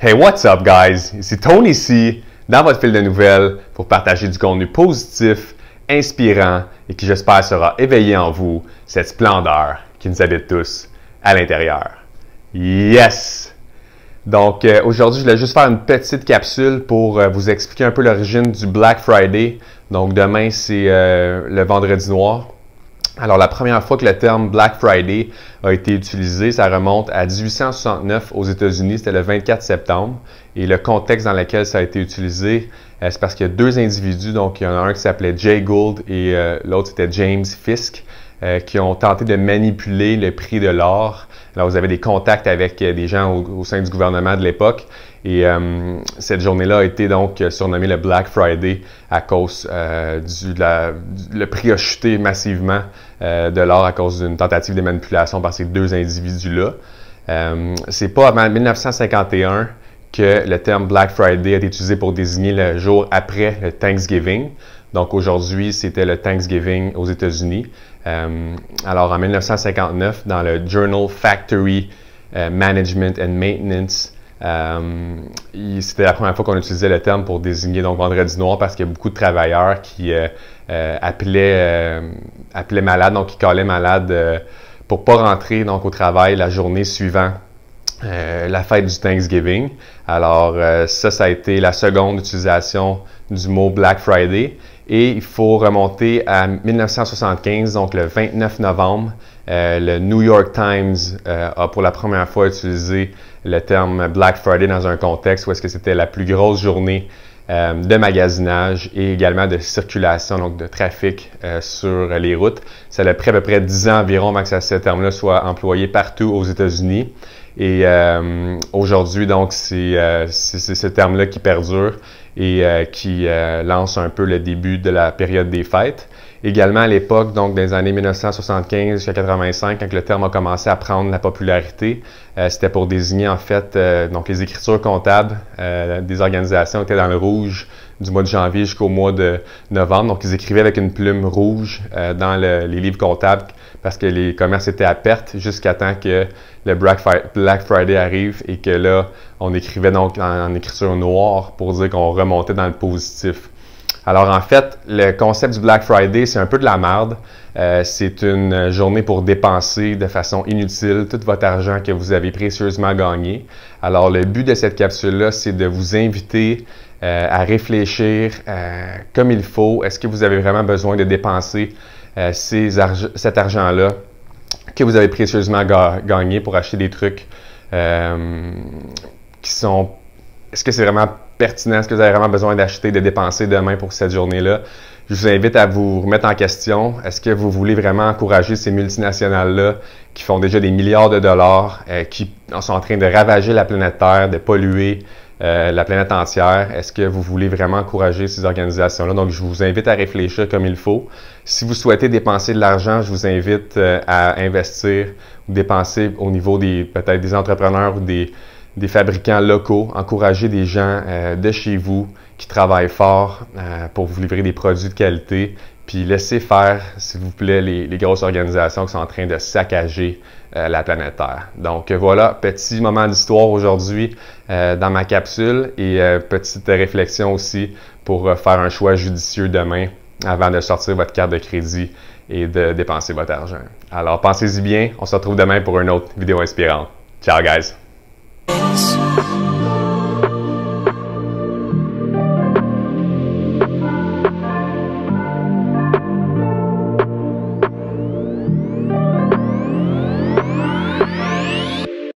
Hey, what's up, guys? Ici Tony ici, dans votre fil de nouvelles, pour partager du contenu positif, inspirant et qui, j'espère, sera éveillé en vous cette splendeur qui nous habite tous à l'intérieur. Yes! Donc, aujourd'hui, je voulais juste faire une petite capsule pour vous expliquer un peu l'origine du Black Friday. Donc, demain, c'est le vendredi noir. Alors, la première fois que le terme Black Friday a été utilisé, ça remonte à 1869 aux États-Unis, c'était le 24 septembre. Et le contexte dans lequel ça a été utilisé, c'est parce qu'il y a deux individus, donc il y en a un qui s'appelait Jay Gould et l'autre c'était James Fisk, qui ont tenté de manipuler le prix de l'or. Alors, vous avez des contacts avec des gens au sein du gouvernement de l'époque. Et cette journée-là a été donc surnommée le Black Friday à cause le prix a chuté massivement de l'or à cause d'une tentative de manipulation par ces deux individus-là. C'est pas avant 1951 que le terme Black Friday a été utilisé pour désigner le jour après le Thanksgiving. Donc aujourd'hui, c'était le Thanksgiving aux États-Unis. Alors en 1959, dans le Journal Factory Management and Maintenance, c'était la première fois qu'on utilisait le terme pour désigner donc vendredi noir parce qu'il y a beaucoup de travailleurs qui appelaient malades, donc qui callaient malades pour pas rentrer donc au travail la journée suivant la fête du Thanksgiving. Alors ça a été la seconde utilisation du mot Black Friday. Et il faut remonter à 1975, donc le 29 novembre, le New York Times a pour la première fois utilisé le terme Black Friday dans un contexte où est-ce que c'était la plus grosse journée de magasinage et également de circulation, donc de trafic sur les routes. Ça a pris à peu près 10 ans environ avant que ce terme-là soit employé partout aux États-Unis. Et aujourd'hui, donc, c'est ce terme-là qui perdure et qui lance un peu le début de la période des fêtes. Également à l'époque, donc dans les années 1975 jusqu'à 85, quand le terme a commencé à prendre la popularité, c'était pour désigner en fait donc les écritures comptables des organisations étaient dans le rouge du mois de janvier jusqu'au mois de novembre. Donc ils écrivaient avec une plume rouge dans les livres comptables parce que les commerces étaient à perte jusqu'à temps que le Black Friday arrive et que là, on écrivait donc en écriture noire pour dire qu'on remontait dans le positif. Alors en fait, le concept du Black Friday, c'est un peu de la merde. C'est une journée pour dépenser de façon inutile tout votre argent que vous avez précieusement gagné. Alors le but de cette capsule-là, c'est de vous inviter à réfléchir comme il faut. Est-ce que vous avez vraiment besoin de dépenser cet argent-là que vous avez précieusement gagné pour acheter des trucs qui sont... Est-ce que c'est vraiment pertinent? Est-ce que vous avez vraiment besoin d'acheter, de dépenser demain pour cette journée-là? Je vous invite à vous remettre en question. Est-ce que vous voulez vraiment encourager ces multinationales-là qui font déjà des milliards de dollars, qui sont en train de ravager la planète Terre, de polluer la planète entière? Est-ce que vous voulez vraiment encourager ces organisations-là? Donc, je vous invite à réfléchir comme il faut. Si vous souhaitez dépenser de l'argent, je vous invite à investir ou dépenser au niveau peut-être des entrepreneurs ou des fabricants locaux, encourager des gens de chez vous qui travaillent fort pour vous livrer des produits de qualité, puis laissez faire, s'il vous plaît, les grosses organisations qui sont en train de saccager la planète Terre. Donc voilà, petit moment d'histoire aujourd'hui dans ma capsule et petite réflexion aussi pour faire un choix judicieux demain avant de sortir votre carte de crédit et de dépenser votre argent. Alors pensez-y bien, on se retrouve demain pour une autre vidéo inspirante. Ciao guys!